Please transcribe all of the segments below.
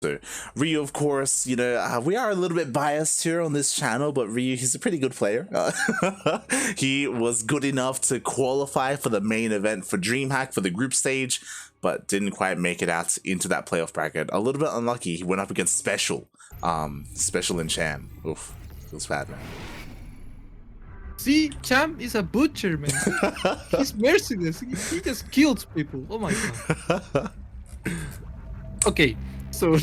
So RoRrO, of course, we are a little bit biased here on this channel, but RoRrO, he's a pretty good player. He was good enough to qualify for the main event for DreamHack for the group stage, but didn't quite make it out into that playoff bracket. A little bit unlucky. He went up against Special and Cham. Oof, feels bad, man. See, Cham is a butcher, man. He's merciless. He just kills people. Oh my god. Okay, so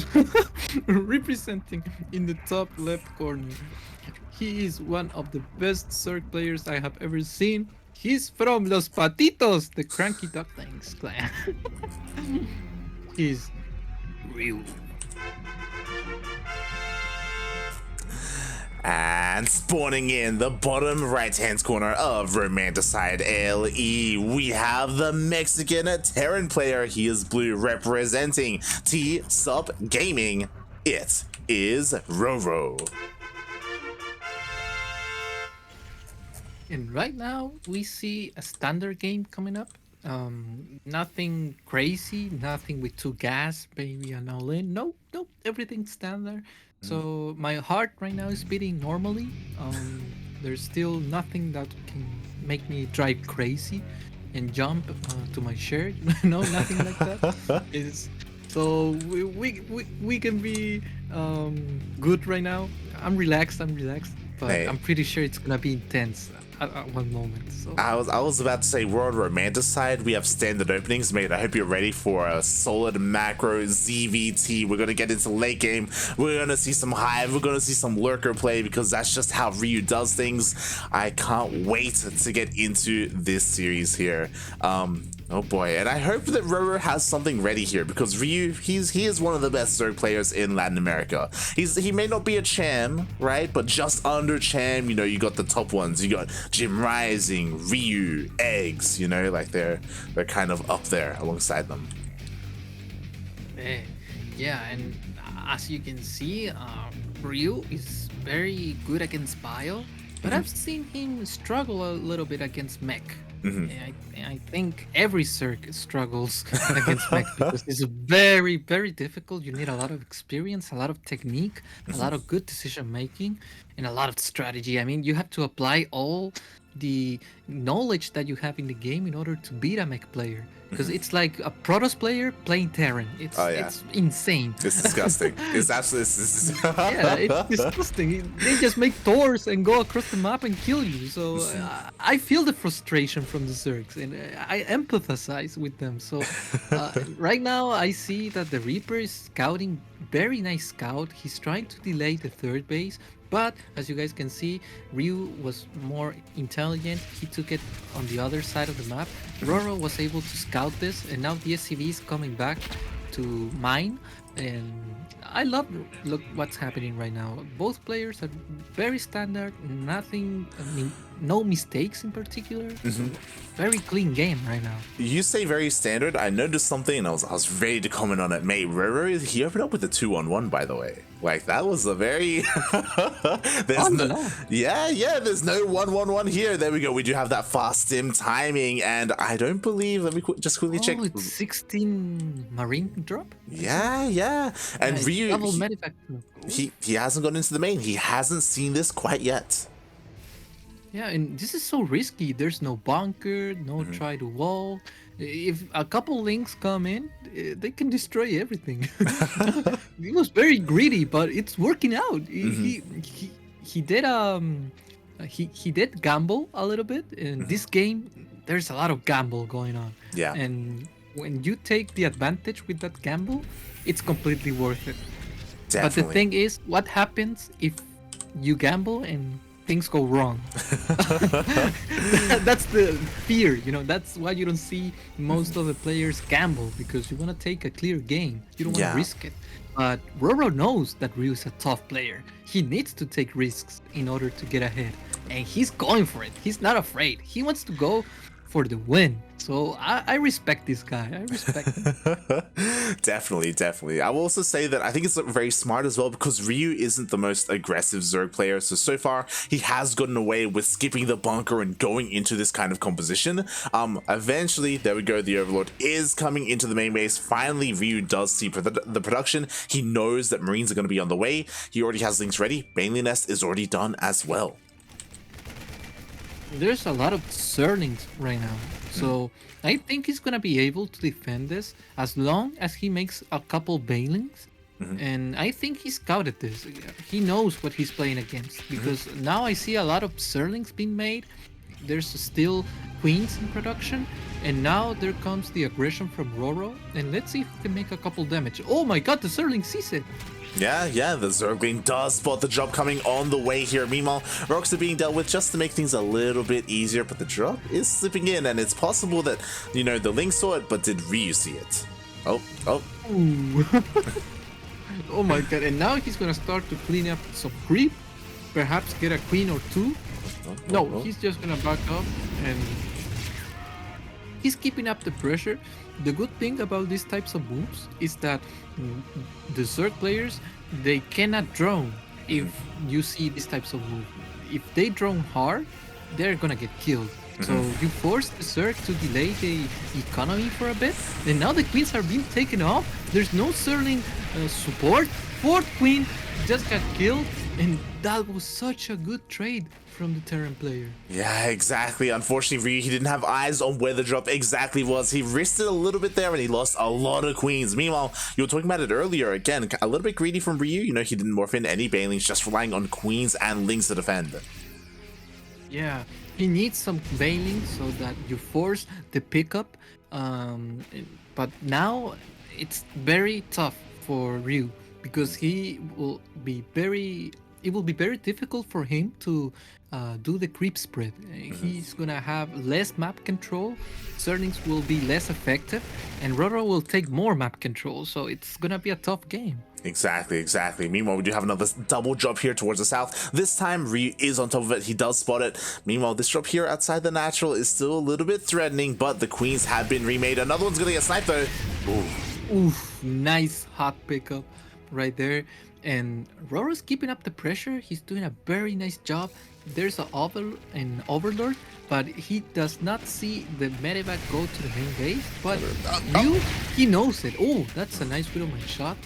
representing in the top left corner, he is one of the best Zerg players I have ever seen. He's from Los Patitos, the CranKy Ducklings clan. He's real. And spawning in the bottom right-hand corner of Romanticide LE, we have the Mexican Terran player. He is blue, representing T-Sup Gaming. It is RoRrO. And right now, we see a standard game coming up. Nothing crazy, nothing with 2 gas, maybe an all-in. Nope, everything's standard. So my heart right now is beating normally. There's still nothing that can make me drive crazy and jump to my shirt. No, nothing like that. So we can be good right now. I'm relaxed, but hey. I'm pretty sure it's gonna be intense at one moment. So I was about to say, we're on Romanticide. We have standard openings, mate. I hope you're ready for a solid macro ZvT. We're gonna get into late game. We're gonna see some Hive. We're gonna see some lurker play, because that's just how RoRrO does things. I can't wait to get into this series here. Oh boy, and I hope that RoRrO has something ready here, because RoRrO, he is one of the best Zerg players in Latin America. He may not be a Cham, right? But just under Cham, you got the top ones. You got Jim Rising, RoRrO, Eggs, like they're kind of up there alongside them. Yeah, and as you can see, RoRrO is very good against Bio, but I've seen him struggle a little bit against Mech. I think every Zerg struggles against Mech, because it's very, very difficult. You need a lot of experience, a lot of technique, a lot of good decision making, and a lot of strategy. I mean, you have to apply all the knowledge that you have in the game in order to beat a Mech player, because it's like a Protoss player playing Terran. It's insane. It's disgusting. It's absolutely yeah, it's disgusting. They just make doors and go across the map and kill you. So I feel the frustration from the Zergs, and I empathize with them. So right now I see that the Reaper is scouting, very nice scout. He's trying to delay the 3rd base, but as you guys can see, RoRrO was more intelligent. He took it on the other side of the map. RoRrO was able to scout this, and now the SCV is coming back to mine, and I love what's happening right now. Both players are very standard, nothing, no mistakes in particular. Very clean game right now. You say very standard. I noticed something, and I was ready to comment on it. Mate, RoRrO, he opened up with a 2-on-1, by the way. Like, that was a very there's there's no 1-1-1 here. There we go. We do have that fast stim timing, and I don't believe, let me just quickly check. It's 16 marine drop. Yeah. And RoRrO, double medivac. he hasn't gone into the main. He hasn't seen this quite yet. Yeah, and this is so risky. There's no bunker, no try to wall. If a couple links come in, they can destroy everything. He was very greedy, but it's working out. He did he did gamble a little bit. In this game, there's a lot of gamble going on. Yeah. And when you take the advantage with that gamble, it's completely worth it. Definitely. But the thing is, what happens if you gamble and things go wrong? That's the fear, that's why you don't see most of the players gamble, because you want to take a clear game. You don't want to risk it. But RoRrO knows that RoRrO is a tough player. He needs to take risks in order to get ahead, and he's going for it. He's not afraid. He wants to go for the win. So I respect this guy. I respect him. Definitely. I will also say that I think it's very smart as well, because Ryu isn't the most aggressive Zerg player. So far, he has gotten away with skipping the bunker and going into this kind of composition. Eventually, there we go. The Overlord is coming into the main base. Finally, Ryu does see the production. He knows that Marines are going to be on the way. He already has links ready. Baneling Nest is already done as well. There's a lot of Zerlings right now. So I think he's gonna be able to defend this as long as he makes a couple Banelings. And I think he scouted this. He knows what he's playing against, because now I see a lot of Zerlings being made. There's still Queens in production, and now there comes the aggression from RoRrO. And let's see if he can make a couple damage. Oh my god, the Zerling sees it. Yeah, the Zergling does spot the drop coming on the way here. Meanwhile, rocks are being dealt with just to make things a little bit easier, but the drop is slipping in, and it's possible that, the Link saw it, but did Ryu see it? Oh. Ooh. Oh my god, and now he's gonna start to clean up some creep, perhaps get a queen or two. No, he's just gonna back up, and he's keeping up the pressure. The good thing about these types of moves is that the Zerg players, they cannot drone if you see these types of moves. If they drone hard, they're gonna get killed. So you force the Zerg to delay the economy for a bit, and now the queens are being taken off. There's no Zerling support. Fourth queen just got killed, and that was such a good trade from the Terran player. Yeah, exactly. Unfortunately, Ryu, he didn't have eyes on where the drop exactly was. He risked it a little bit there, and he lost a lot of queens. Meanwhile, you were talking about it earlier. Again, a little bit greedy from Ryu. He didn't morph in any Banelings, just relying on queens and links to defend. Yeah, he needs some Banelings so that you force the pickup. But now it's very tough for Ryu, because it will be very difficult for him to do the creep spread. He's gonna have less map control. Zerlings will be less effective, and RoRrO will take more map control. So it's gonna be a tough game. Exactly. Meanwhile, we do have another double drop here towards the south. This time, Ryu is on top of it. He does spot it. Meanwhile, this drop here outside the natural is still a little bit threatening, but the queens have been remade. Another one's gonna get sniped though. Oof, nice hot pickup right there. And RoRrO's keeping up the pressure. He's doing a very nice job. There's an Overlord, but he does not see the medevac go to the main base. But he knows it. Oh, that's a nice Widowmine shot.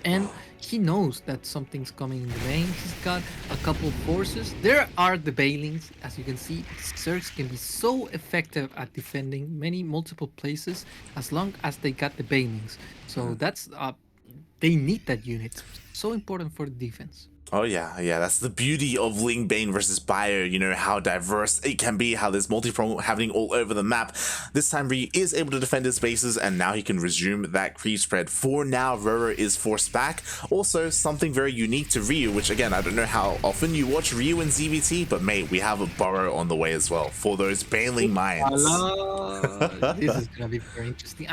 And he knows that something's coming in the main. He's got a couple of forces. There are the Banelings. As you can see, Zergs can be so effective at defending multiple places as long as they got the Banelings. So that's they need that unit. So important for the defense. Oh yeah, that's the beauty of Ling Bane versus Bio, how diverse it can be, how there's multi-prong happening all over the map. This time Ryu is able to defend his bases, and now he can resume that creep spread. For now, RoRrO is forced back. Also, something very unique to Ryu, which again, I don't know how often you watch Ryu in ZvT, but mate, we have a burrow on the way as well for those Baneling mines. This is gonna be very interesting.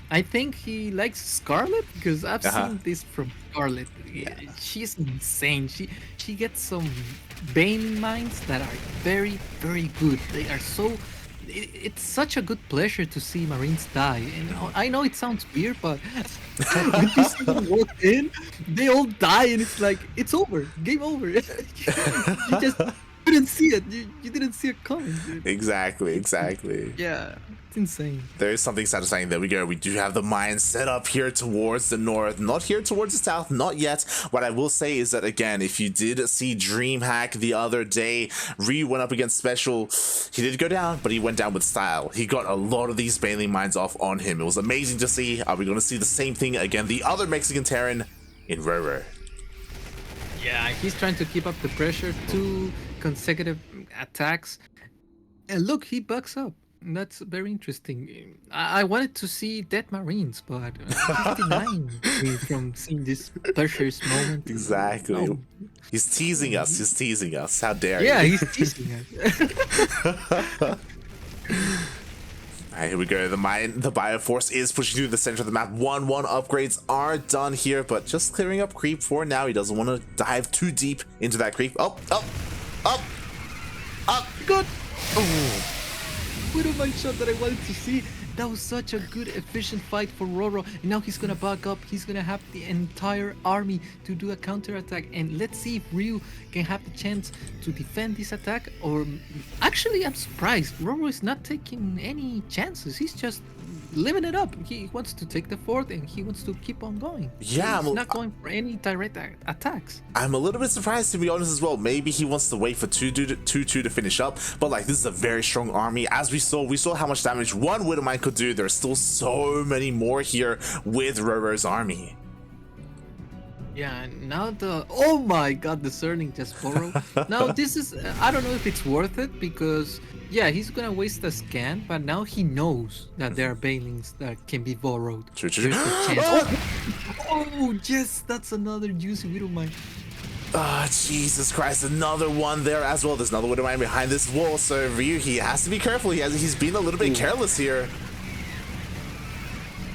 I think he likes Scarlet, because I've seen this from Scarlet. She's insane. She gets some Bane mines that are very, very good. They are so. It's such a good pleasure to see Marines die. And I know it sounds weird, but when you see them walk in, they all die, and it's like it's over, game over. You just didn't see it. You didn't see it coming, dude. Exactly. Yeah, it's insane. There is something satisfying. There we go. We do have the mines set up here towards the north, not here towards the south, not yet. What I will say is that, again, if you did see DreamHack the other day, Ryu went up against Special. He did go down, but he went down with style. He got a lot of these Baneling mines off on him. It was amazing to see. Are we going to see the same thing again? The other Mexican Terran in RoRrO. Yeah, he's trying to keep up the pressure. 2 consecutive attacks. And look, he bucks up. That's very interesting. I wanted to see dead Marines, but he's denying me from seeing this precious moment. Exactly. No. He's teasing us. How dare you? Yeah, he's teasing us. Alright, here we go. The Bioforce is pushing through the center of the map. 1-1 upgrades are done here, but just clearing up creep for now. He doesn't want to dive too deep into that creep. Up. Good. Oh. Widow Mine shot that I wanted to see. That was such a good, efficient fight for RoRrO. And now he's gonna back up. He's gonna have the entire army to do a counter-attack. And let's see if Ryu can have the chance to defend this attack. Or actually, I'm surprised. RoRrO is not taking any chances. He's just living it up. He wants to take the fort and he wants to keep on going. Yeah, he's not going for any direct attacks. I'm a little bit surprised, to be honest, as well. Maybe he wants to wait for 2-2 to finish up, but like, this is a very strong army. As we saw how much damage one Widowmine could do. There's still so many more here with RoRrO's army. Yeah, and now oh my god, the Zerling just borrowed. Now this is, I don't know if it's worth it, because yeah, he's gonna waste a scan, but now he knows that there are Banelings that can be borrowed. True. There's a chance. Oh yes, that's another juicy Widowmine. Ah, Jesus Christ, another one there as well. There's another Widowmine behind this wall, so Ryu, he has to be careful. He's been a little bit careless here.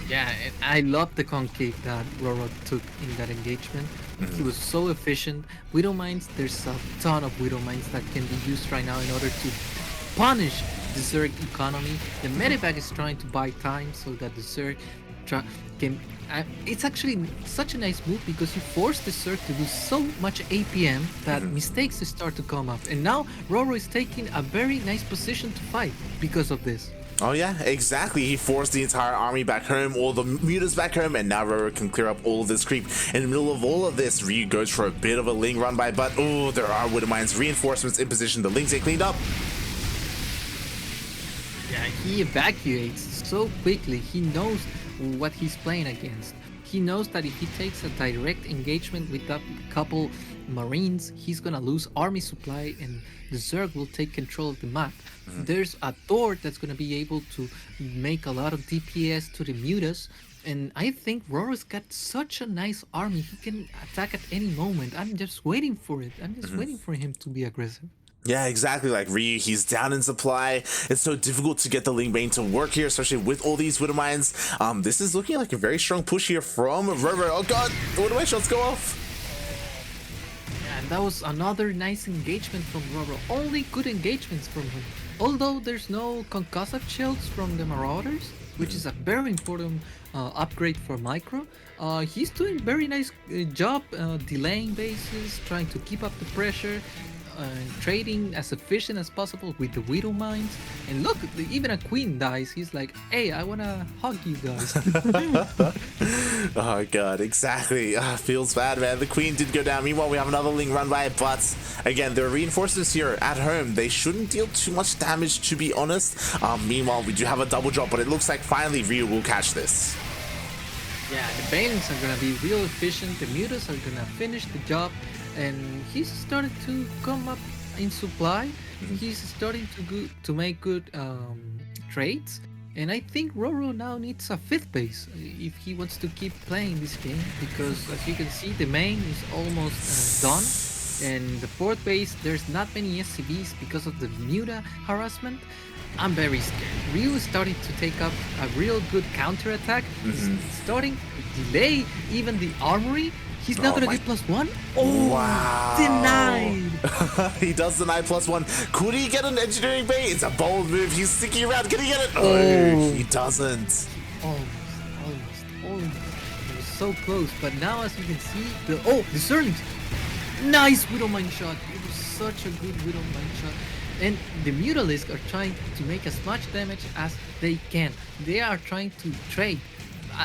Yeah, and I love the concave that RoRrO took in that engagement. He was so efficient. Widowmines, there's a ton of Widowmines that can be used right now in order to punish the Zerg economy. The Medivac is trying to buy time so that the Zerg can... it's actually such a nice move because you force the Zerg to do so much APM that mistakes start to come up. And now RoRrO is taking a very nice position to fight because of this. Oh yeah, exactly. He forced the entire army back home, all the mutas back home, and now RoRrO can clear up all of this creep. In the middle of all of this, Ryu goes for a bit of a Ling run by, but oh, there are Widowmines reinforcements in position. The Lings get cleaned up. Yeah, he evacuates so quickly. He knows what he's playing against. He knows that if he takes a direct engagement with that couple Marines, he's gonna lose army supply and the Zerg will take control of the map. There's a Thor that's gonna be able to make a lot of DPS to the mutas, and I think RoRrO's got such a nice army. He can attack at any moment. I'm just waiting for it. I'm just waiting for him to be aggressive. Yeah, exactly. Like Ryu, he's down in supply. It's so difficult to get the Ling Bane to work here, especially with all these Widowmines. This is looking like a very strong push here from RoRrO. Oh god, the Widowmine shots go off. Yeah, and that was another nice engagement from RoRrO. Only good engagements from him. Although there's no concussive shields from the Marauders, which is a very important upgrade for Micro. He's doing very nice job delaying bases, trying to keep up the pressure. Trading as efficient as possible with the Widowmines. And look, even a queen dies. He's like, hey, I wanna hug you guys. Oh god, exactly. Feels bad, man. The queen did go down. Meanwhile, we have another Ling run by, but again, there are reinforcements here at home. They shouldn't deal too much damage, to be honest. Meanwhile, we do have a double drop, but it looks like finally Ryu will catch this. Yeah, the Banelings are gonna be real efficient. The mutas are gonna finish the job. And he's started to come up in supply. He's starting to make good trades. And I think RoRrO now needs a 5th base if he wants to keep playing this game, because as you can see, the main is almost done. And the 4th base, there's not many SCVs because of the muta harassment. I'm very scared. Ryu is starting to take up a real good counter attack. He's starting to delay even the armory. He's not gonna get +1? Oh, wow. Denied! He does deny +1. Could he get an engineering bait? It's a bold move. He's sticking around. Can he get it? Oh, he doesn't. Almost. It was so close, but now as you can see, the Zerlings! Nice Widowmine shot! It was such a good Widowmine shot. And the Mutalisks are trying to make as much damage as they can. They are trying to trade.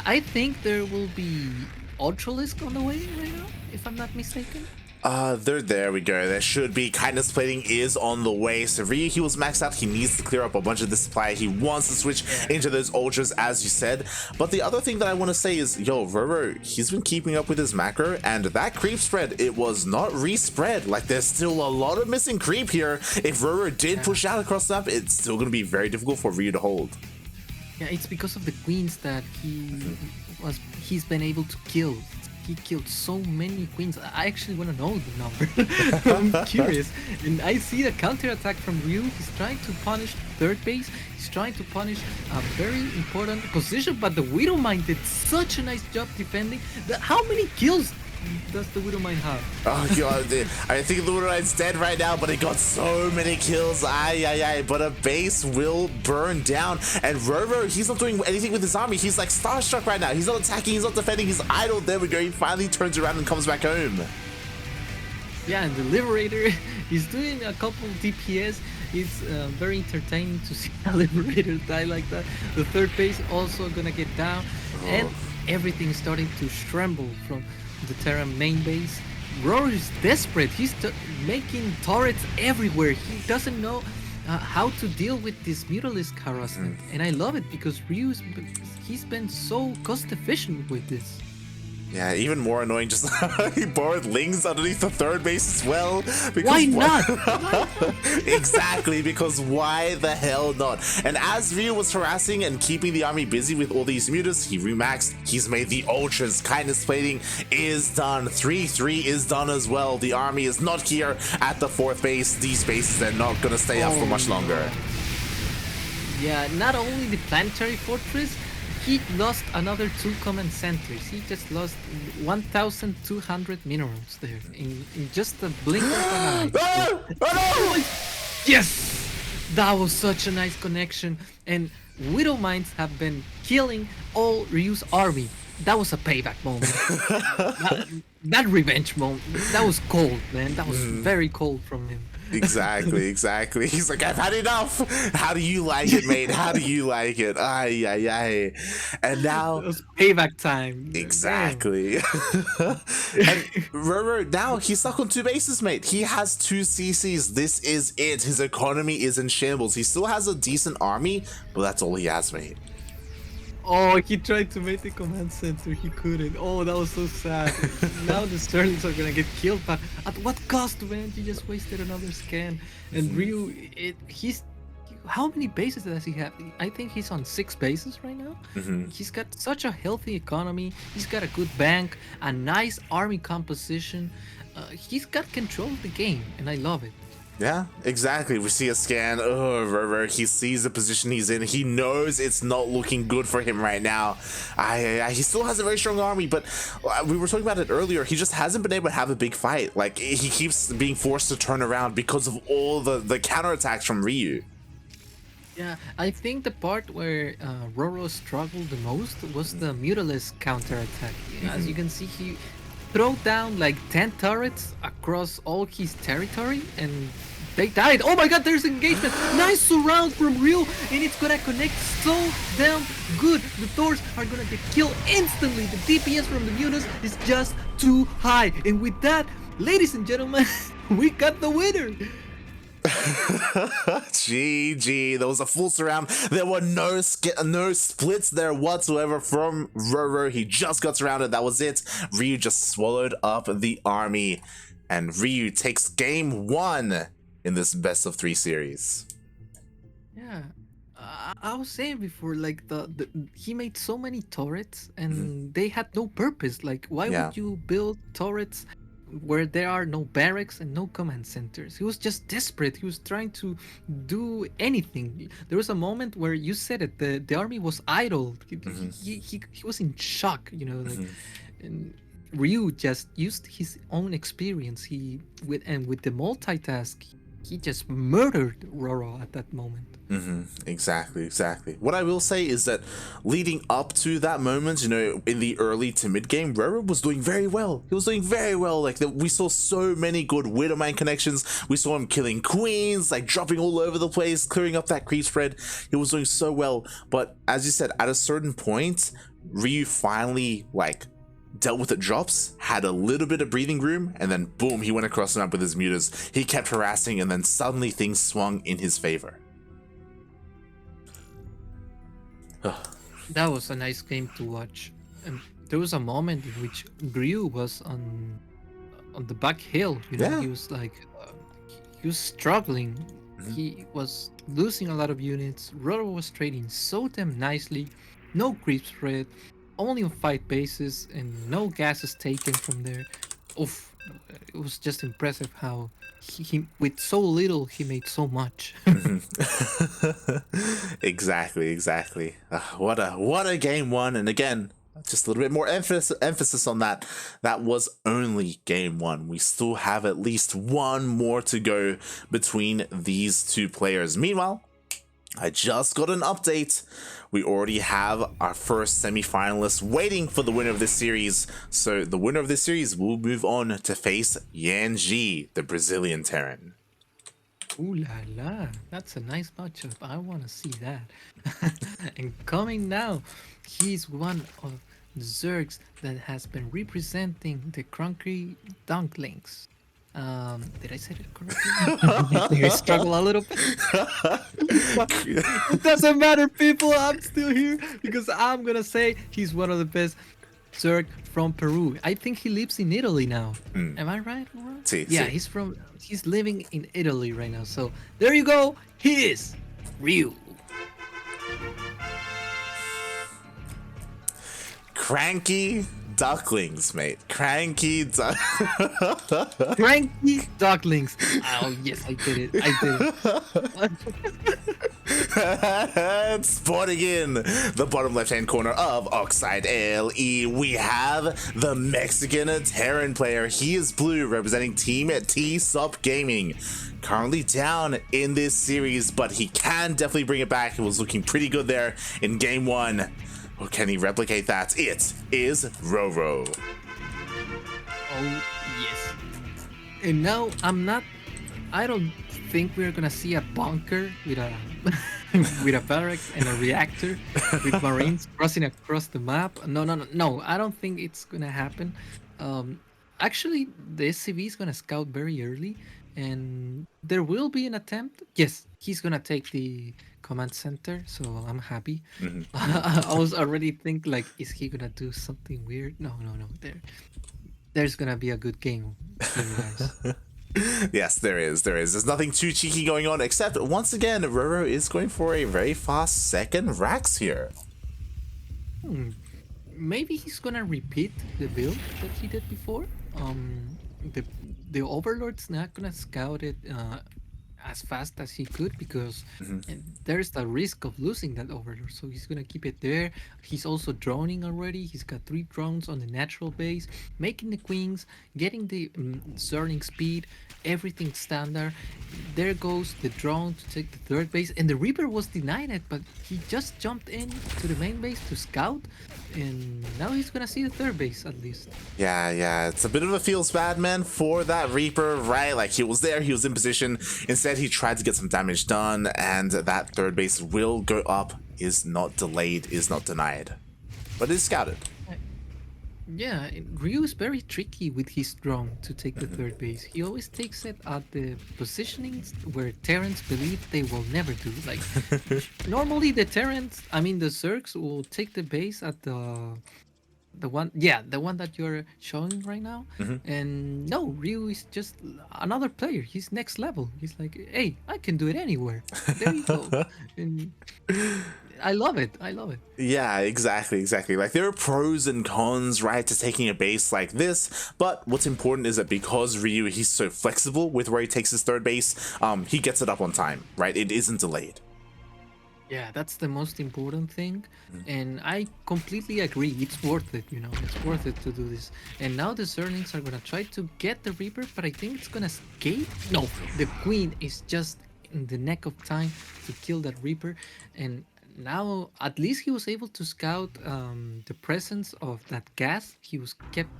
I think there will be Ultralisk on the way right now, if I'm not mistaken. There we go. There should be. Kindness plating is on the way. So Ryu, he was maxed out. He needs to clear up a bunch of the supply. He wants to switch into those ultras, as you said. But the other thing that I want to say is, yo, RoRrO, he's been keeping up with his macro, and that creep spread, it was not respread. Like, there's still a lot of missing creep here. If RoRrO did push out across the map, it's still going to be very difficult for Ryu to hold. Yeah, it's because of the queens that he's been able to kill. He killed so many queens. I actually want to know the number. I'm curious. And I see the counter attack from Ryu. He's trying to punish 3rd base. He's trying to punish a very important position, but the Widowmine did such a nice job defending. How many kills does the Widowmine have? Oh god, I think the Widowmine's dead right now, but it got so many kills. Aye. But a base will burn down. And RoRrO, he's not doing anything with his army. He's like starstruck right now. He's not attacking, he's not defending, he's idle. There we go. He finally turns around and comes back home. Yeah, and the Liberator is doing a couple DPS. It's very entertaining to see a Liberator die like that. The third base also gonna get down, and everything's starting to tremble from the Terra main base. RoRrO is desperate. He's making turrets everywhere. He doesn't know how to deal with this Mutalisk harassment, and I love it because he's been so cost efficient with this. Yeah, even more annoying, just he borrowed Lings underneath the third base as well. Because Why not? Exactly, because why the hell not? And as RoRrO was harassing and keeping the army busy with all these mutas, he remaxed, he's made the ultras, kindness plating is done, 3-3 is done as well. The army is not here at the fourth base. These bases are not gonna stay up for much longer. Yeah, not only the planetary fortress, he lost another 2 command centers. He just lost 1,200 minerals there in just a blink of an eye. Oh, no! Yes! That was such a nice connection. And Widowmines have been killing all RoRrO's army. That was a payback moment. that revenge moment. That was cold, man. That was very cold from him. Exactly. He's like, I've had enough. How do you like it, mate? How do you like it? Aye. And now it was payback time. Exactly. And RoRrO, now he's stuck on 2 bases, mate. He has 2 CCs. This is it. His economy is in shambles. He still has a decent army, but that's all he has, mate. Oh, he tried to make the command center, he couldn't. Oh, that was so sad. Now the Sterlings are gonna get killed, but at what cost, man? He just wasted another scan. And RoRrO, he's... How many bases does he have? I think he's on 6 bases right now. He's got such a healthy economy. He's got a good bank, a nice army composition. He's got control of the game, and I love it. Yeah, exactly. We see a scan. Oh, RoRrO, he sees the position he's in. He knows it's not looking good for him right now. He still has a very strong army, but we were talking about it earlier. He just hasn't been able to have a big fight. Like, he keeps being forced to turn around because of all the counterattacks from RoRrO. Yeah, I think the part where RoRrO struggled the most was the Mutalisk counterattack. As you can see, he threw down like 10 turrets across all his territory, and they died. Oh my god, there's engagement. Nice surround from RoRrO, and it's gonna connect so damn good. The Thors are gonna get killed instantly. The DPS from the Mutas is just too high. And with that, ladies and gentlemen, we got the winner. GG, there was a full surround. There were no splits there whatsoever from RoRrO. He just got surrounded. That was it. RoRrO just swallowed up the army, and RoRrO takes game 1 in this best of 3 series. Yeah, I was saying before, like he made so many turrets, and they had no purpose. Like, why would you build turrets where there are no barracks and no command centers? He was just desperate. He was trying to do anything. There was a moment where you said it, the army was idle. He was in shock, you know, like, and RoRrO just used his own experience. With the multitask, he just murdered RoRrO at that moment. Exactly. What I will say is that leading up to that moment, you know, in the early to mid game, RoRrO was doing very well. He was doing very well. Like, we saw so many good Widowmine connections. We saw him killing queens, like dropping all over the place, clearing up that creep spread. He was doing so well. But as you said, at a certain point, RoRrO finally, like, dealt with the drops, had a little bit of breathing room, and then boom, he went across the map with his mutas. He kept harassing, and then suddenly things swung in his favor. That was a nice game to watch. And there was a moment in which RoRrO was on the back hill. You know, he was like, he was struggling. He was losing a lot of units. RoRrO was trading so damn nicely. No creep spread, only on 5 bases, and no gases taken from there. Oof, it was just impressive how he with so little he made so much. Exactly. What a game 1, and again, Just a little bit more emphasis on that. That was only game one. We still have at least one more to go between these two players. Meanwhile, I just got an update. We already have our first semi-finalist waiting for the winner of this series. So the winner of this series will move on to face Yanji, the Brazilian Terran. Ooh la la, that's a nice matchup. I want to see that. And coming now, he's one of the Zergs that has been representing the CranKy Ducklings. Did I say it correctly? I think I struggle a little bit. It doesn't matter, people. I'm still here because I'm gonna say he's one of the best Zerg from Peru. I think he lives in Italy now. Am I right? Yeah, he's living in Italy right now. So there you go. He is RoRrO. CranKy Ducklings, mate. CranKy Ducklings. Oh yes, I did it. And spotting in the bottom left-hand corner of Oxide LE, we have the Mexican Terran player. He is blue, representing Team T-Sup Gaming. Currently down in this series, but he can definitely bring it back. It was looking pretty good there in game one. Or can he replicate that? It is RoRrO. Oh yes. And now I don't think we're gonna see a bunker with a with a barracks and a reactor with Marines crossing across the map. No. I don't think it's gonna happen. Actually, the SCV is gonna scout very early, and there will be an attempt. Yes, he's gonna take the command center, so I'm happy. I was already thinking, like, is he gonna do something weird? No. There's gonna be a good game here, guys. Yes, there is. There's nothing too cheeky going on, except once again, RoRrO is going for a very fast second Rax here. Maybe he's gonna repeat the build that he did before. The Overlord's not gonna scout it as fast as he could because there's the risk of losing that Overlord, so he's gonna keep it there. He's also droning already. He's got 3 drones on the natural base, making the queens, getting the Zerling speed, everything standard. There goes the drone to take the third base, and the Reaper was denied it, but he just jumped in to the main base to scout, and now he's gonna see the third base at least. Yeah, it's a bit of a feels bad, man, for that Reaper, right? Like, he was there, he was in position. Instead, he tried to get some damage done, and that third base will go up, is not delayed, is not denied, but is scouted. Yeah, RoRrO is very tricky with his drone to take the third base. He always takes it at the positionings where Terrans believe they will never do. Like, normally the Zergs will take the base at the one that you're showing right now. And no, RoRrO is just another player. He's next level. He's like, hey, I can do it anywhere. There you go. And I love it. Yeah, exactly. Like, there are pros and cons, right, to taking a base like this, but what's important is that because RoRrO, he's so flexible with where he takes his third base, he gets it up on time, right? It isn't delayed. Yeah, that's the most important thing, and I completely agree. It's worth it, it's worth it to do this. And now the Zerlings are gonna try to get the Reaper, but I think it's gonna escape. No, the Queen is just in the neck of time to kill that Reaper, and now at least he was able to scout the presence of that gas. He was kept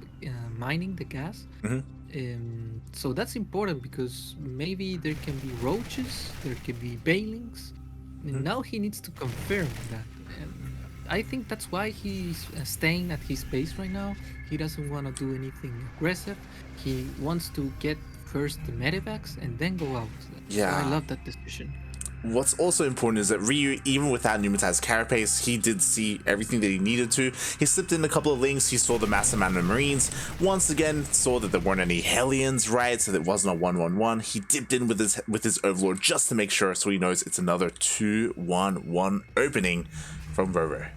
mining the gas. So that's important because maybe there can be roaches, there can be bailings. And now he needs to confirm that. And I think that's why he's staying at his base right now. He doesn't want to do anything aggressive. He wants to get first the medevacs and then go out. Yeah. So I love that decision. What's also important is that RoRrO, even without Numatized carapace, he did see everything that he needed to. He slipped in a couple of links, he saw the massive amount of Marines, once again saw that there weren't any Hellions, right, so there wasn't a 1-1-1. He dipped in with his Overlord just to make sure, so he knows it's another 2-1-1 opening from RoRrO.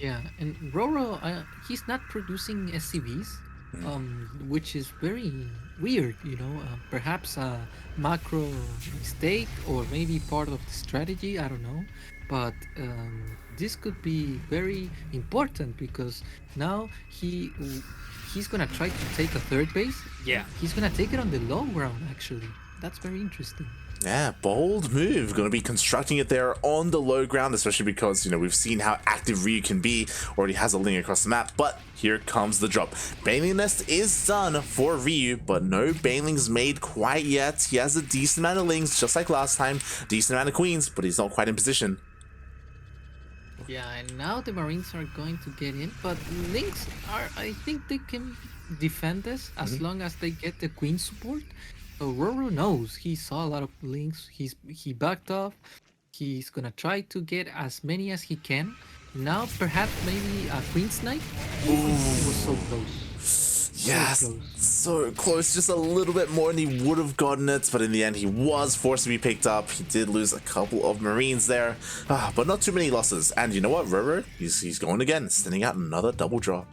Yeah, and RoRrO, he's not producing SCVs. which is very weird, perhaps a macro mistake or maybe part of the strategy, I don't know. But this could be very important because now he's gonna try to take a third base. Yeah, he's gonna take it on the low ground actually. That's very interesting. Yeah, bold move. Going to be constructing it there on the low ground, especially because, we've seen how active RoRrO can be. Already has a link across the map, but here comes the drop. Baneling Nest is done for RoRrO, but no Banelings made quite yet. He has a decent amount of Lings, just like last time. Decent amount of Queens, but he's not quite in position. Yeah, and now the Marines are going to get in, but Lynx I think they can defend this as long as they get the Queen support. So RoRrO knows he saw a lot of Lynx. He backed off. He's gonna try to get as many as he can. Now perhaps maybe a Queen Snipe. Ooh, it was so close. Yes, So close. so close, just a little bit more and he would have gotten it, but in the end he was forced to be picked up. He did lose a couple of Marines there, but not too many losses. And you know what, RoRrO, he's going again, sending out another double drop.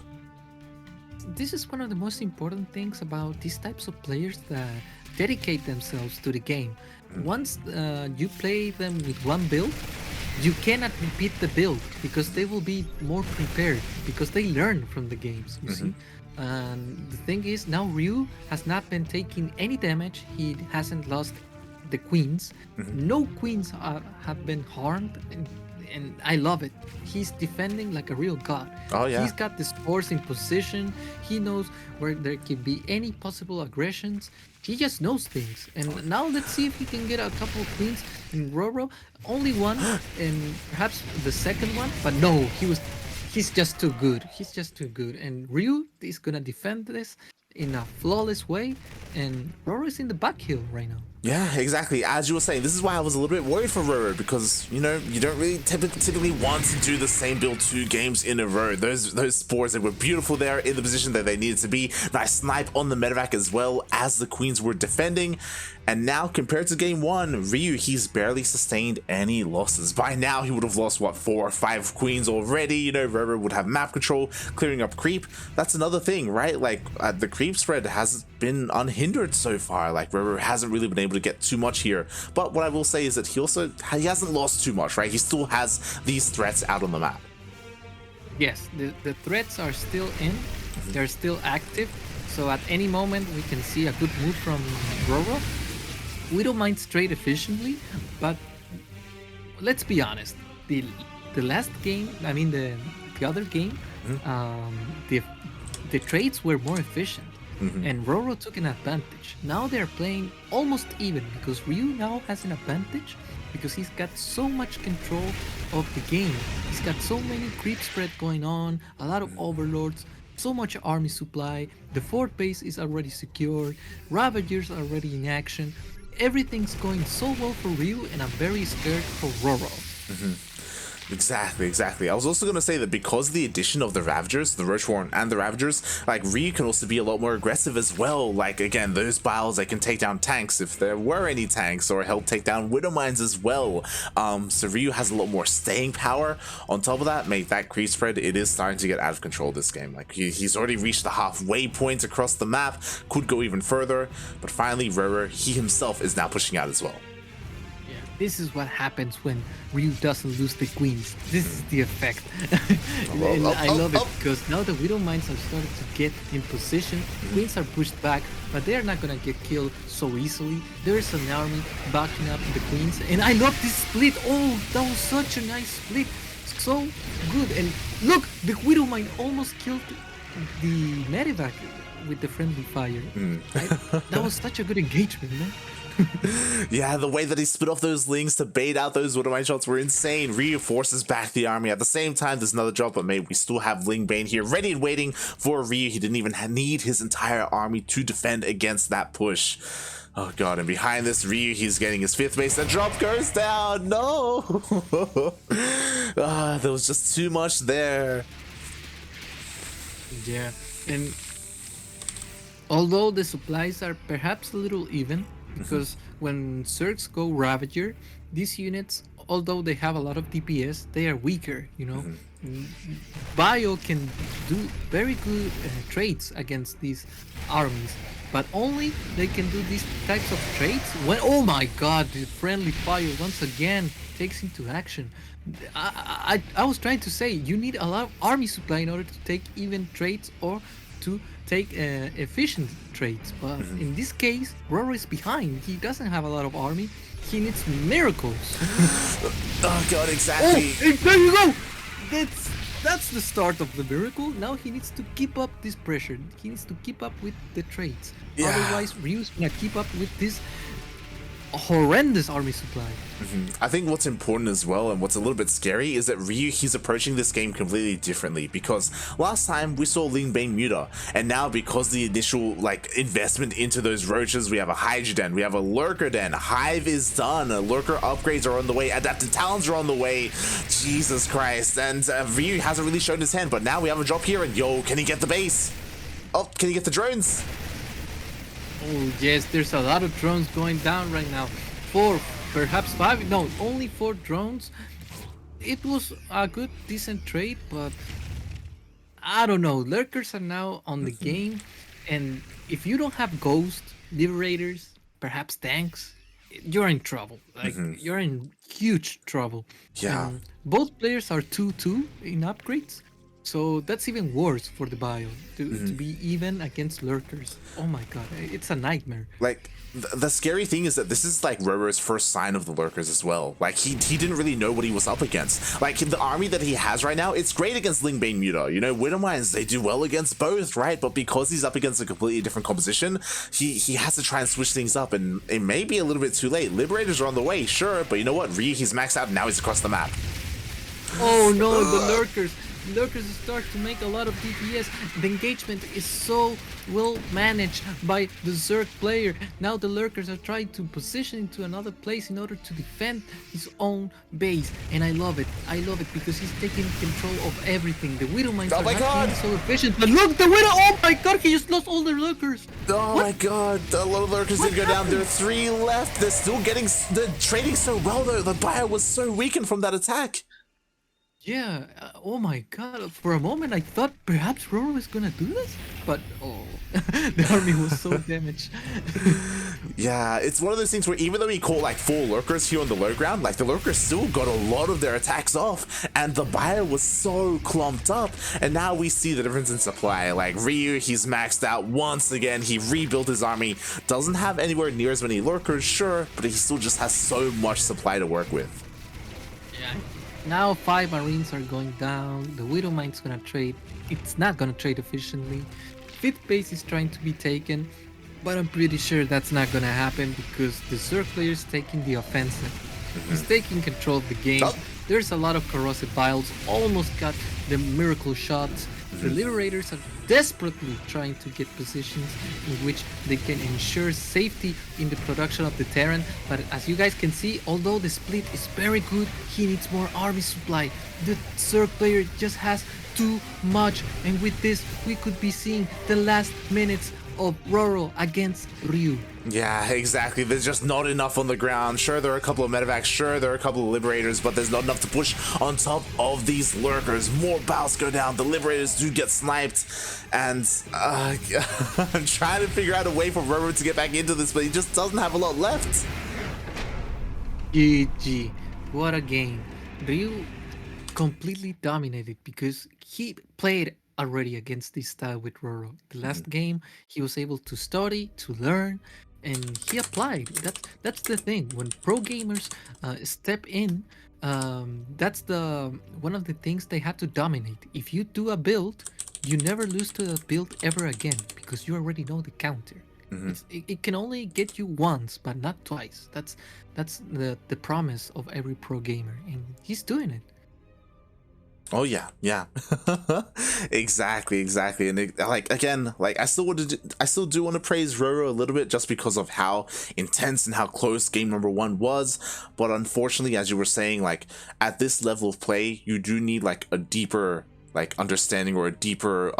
This is one of the most important things about these types of players that dedicate themselves to the game. Once you play them with one build, you cannot repeat the build because they will be more prepared because they learn from the games, you see. And the thing is, now RoRrO has not been taking any damage. He hasn't lost the queens. No queens have been harmed, and I love it. He's defending like a real god. Oh yeah. He's got the spores in position. He knows where there can be any possible aggressions. He just knows things. And now let's see if he can get a couple of queens in RoRrO. Only one, and perhaps the second one. But no, he's just too good. He's just too good. And RoRrO is gonna defend this in a flawless way. And RoRrO is in the back hill right now. Yeah, exactly. As you were saying, this is why I was a little bit worried for RoRrO because, you don't really typically want to do the same build 2 games in a row. Those spores, they were beautiful there in the position that they needed to be. Nice snipe on the medevac as well as the queens were defending. And now, compared to game 1, RoRrO, he's barely sustained any losses. By now, he would have lost, 4 or 5 queens already. RoRrO would have map control, clearing up creep. That's another thing, right? The creep spread has been unhindered so far. RoRrO hasn't really been able to get too much here. But what I will say is that he hasn't lost too much, right? He still has these threats out on the map. Yes, the threats are still in. They're still active. So at any moment, we can see a good move from RoRrO. We don't mind straight efficiently, but let's be honest. The last game, I mean the other game, the trades were more efficient, and RoRrO took an advantage. Now they're playing almost even because RoRrO now has an advantage because he's got so much control of the game. He's got so many creep spread going on, a lot of overlords, so much army supply. The fort base is already secured. Ravagers are already in action. Everything's going so well for RoRrO, and I'm very scared for RoRrO. Exactly. I was also going to say that because of the addition of the Ravagers, the Rochewarren and the Ravagers, RoRrO can also be a lot more aggressive as well. Again, those Biles, they can take down tanks if there were any tanks, or help take down Widow Mines as well. So RoRrO has a lot more staying power. On top of that, that creep spread, it is starting to get out of control this game. He's already reached the halfway point across the map, could go even further, but finally RoRrO, he himself is now pushing out as well. This is what happens when RoRrO doesn't lose the queens. This is the effect. And I love it because now the Widow Mines are starting to get in position. Queens are pushed back, but they're not gonna get killed so easily. There's an army backing up the queens, and I love this split. Oh, that was such a nice split. So good. And look, the Widow Mine almost killed the medevac with the friendly fire. That was such a good engagement, man. Yeah, the way that he split off those Lings to bait out those Widow Mine shots were insane. Reinforces back the army. At the same time, there's another drop, but maybe we still have Ling Bane here ready and waiting for RoRrO. He didn't even need his entire army to defend against that push. Oh god, and behind this RoRrO, he's getting his 5th base. The drop goes down. No! There was just too much there. Yeah, and although the supplies are perhaps a little even, because when Zergs go Ravager, these units, although they have a lot of DPS, they are weaker, Bio can do very good trades against these armies, but only they can do these types of trades when, oh my god, the friendly fire once again takes into action. I was trying to say you need a lot of army supply in order to take even trades or to take efficient trades, but in this case RoRrO is behind. He doesn't have a lot of army. He needs miracles. Oh god, exactly. Oh, there you go. That's the start of the miracle. Now he needs to keep up this pressure. He needs to keep up with the trades. Yeah. Otherwise, Ryu's gonna keep up with this horrendous army supply. I think what's important as well, and what's a little bit scary, is that Ryu, he's approaching this game completely differently, because last time we saw Lingbane Muta, and now because the initial investment into those roaches, we have a Hydra Den, we have a Lurker Den, Hive is done, Lurker upgrades are on the way, Adapted Talons are on the way, Jesus Christ, and Ryu hasn't really shown his hand, but now we have a drop here, and yo, can he get the base? Oh, can he get the drones? Oh yes, there's a lot of drones going down right now. 4, perhaps 5, no, only 4 drones. It was a good, decent trade, but I don't know. Lurkers are now on the game, and if you don't have Ghost, Liberators, perhaps tanks, you're in trouble. You're in huge trouble. Yeah. And both players are 2-2 in upgrades. So that's even worse for the bio to be even against Lurkers. Oh my god, it's a nightmare. The scary thing is that this is RoRrO's first sign of the Lurkers as well. He didn't really know what he was up against. The army that he has right now, it's great against Lingbane Muta. You know, Widowmines, they do well against both, right? But because he's up against a completely different composition, he has to try and switch things up, and it may be a little bit too late. Liberators are on the way, sure, but you know what? Ryu, he's maxed out, and now he's across the map. Oh no, the Lurkers. Lurkers start to make a lot of DPS. The engagement is so well managed by the Zerg player. Now the Lurkers are trying to position into another place in order to defend his own base. And I love it. I love it because he's taking control of everything. The Widowmines are not being so efficient. But look, the Widow! Oh my god, he just lost all the Lurkers. Oh my god, the little Lurkers did go down. There are 3 left. They're still they're trading so well though. The bio was so weakened from that attack. Yeah, oh my god, for a moment I thought perhaps RoRrO was gonna do this, but oh, the army was so damaged. Yeah, it's one of those things where even though he caught 4 Lurkers here on the low ground, the Lurkers still got a lot of their attacks off, and the bio was so clumped up, and now we see the difference in supply. Ryu, he's maxed out once again, he rebuilt his army, doesn't have anywhere near as many Lurkers, sure, but he still just has so much supply to work with. Yeah. Now 5 Marines are going down, the Widowmine's gonna trade, it's not gonna trade efficiently, 5th base is trying to be taken, but I'm pretty sure that's not gonna happen because the Zerg player is taking the offensive. He's taking control of the game. There's a lot of corrosive vials, almost got the miracle shots. The Liberators are desperately trying to get positions in which they can ensure safety in the production of the Terran, but as you guys can see, although the split is very good, he needs more army supply. The Zerg player just has too much, and with this we could be seeing the last minutes of RoRrO against Ryu. Yeah, exactly. There's just not enough on the ground. Sure, there are a couple of medevacs. Sure, there are a couple of Liberators, but there's not enough to push on top of these Lurkers. More battles go down. The Liberators do get sniped, and I'm trying to figure out a way for RoRrO to get back into this, but he just doesn't have a lot left. GG. What a game. Ryu completely dominated because he played already against this style with RoRrO. The last game, he was able to study, to learn, and he applied. That's the thing. When pro gamers step in, that's one of the things they have to dominate. If you do a build, you never lose to the build ever again because you already know the counter. It can only get you once, but not twice. That's the promise of every pro gamer, and he's doing it. Oh yeah, exactly, and I still do want to praise RoRrO a little bit just because of how intense and how close game number 1 was, but unfortunately, as you were saying, at this level of play, you do need a deeper like understanding or a deeper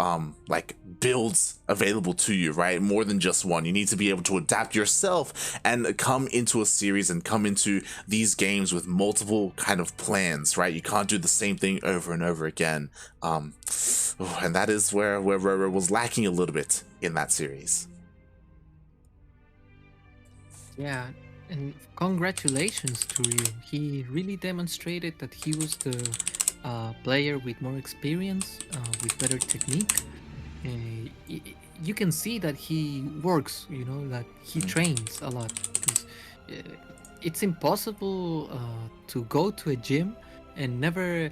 like builds available to you, right? More than just one. You need to be able to adapt yourself and come into a series and come into these games with multiple kind of plans, right? You can't do the same thing over and over again. And that is where RoRrO was lacking a little bit in that series. Yeah, and congratulations to Ryu. He really demonstrated that he was the player with more experience, with better technique. You can see that he works, you know, that he trains a lot. It's impossible to go to a gym and never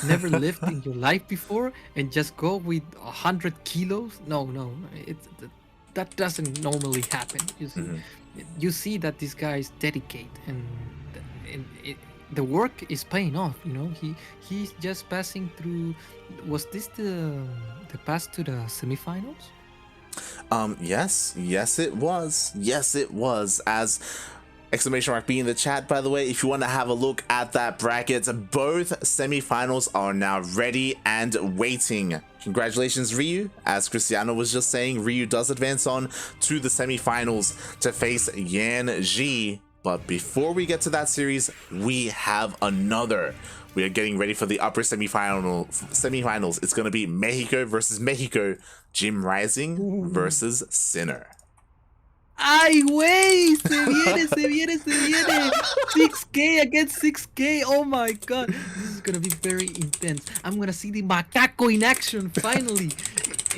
never lift in your life before and just go with 100 kilos. No, that doesn't normally happen. You see that these guys dedicate, and the work is paying off. You know, he's just passing through. Was this the pass to the semifinals? Yes it was. As exclamation mark B in the chat, by the way, if you want to have a look at that bracket, both semifinals are now ready and waiting. Congratulations, Ryu. As Cristiano was just saying, Ryu does advance on to the semifinals to face Yan Ji. But before we get to that series, we have another. We are getting ready for the upper semifinals. It's going to be Mexico versus Mexico, Jim Rising versus Sinner. ¡Ay, güey! Se viene! 6K against 6K! Oh my god! This is gonna be very intense. I'm gonna see the macaco in action, finally!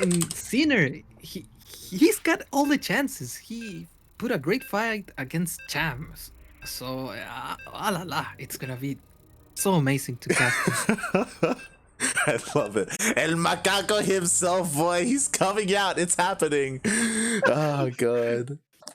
And Sinner, he's got all the chances. He put a great fight against Chams. So, la la, it's gonna be so amazing to cast. I love it. El Macaco himself, boy, he's coming out. It's happening. Oh, God.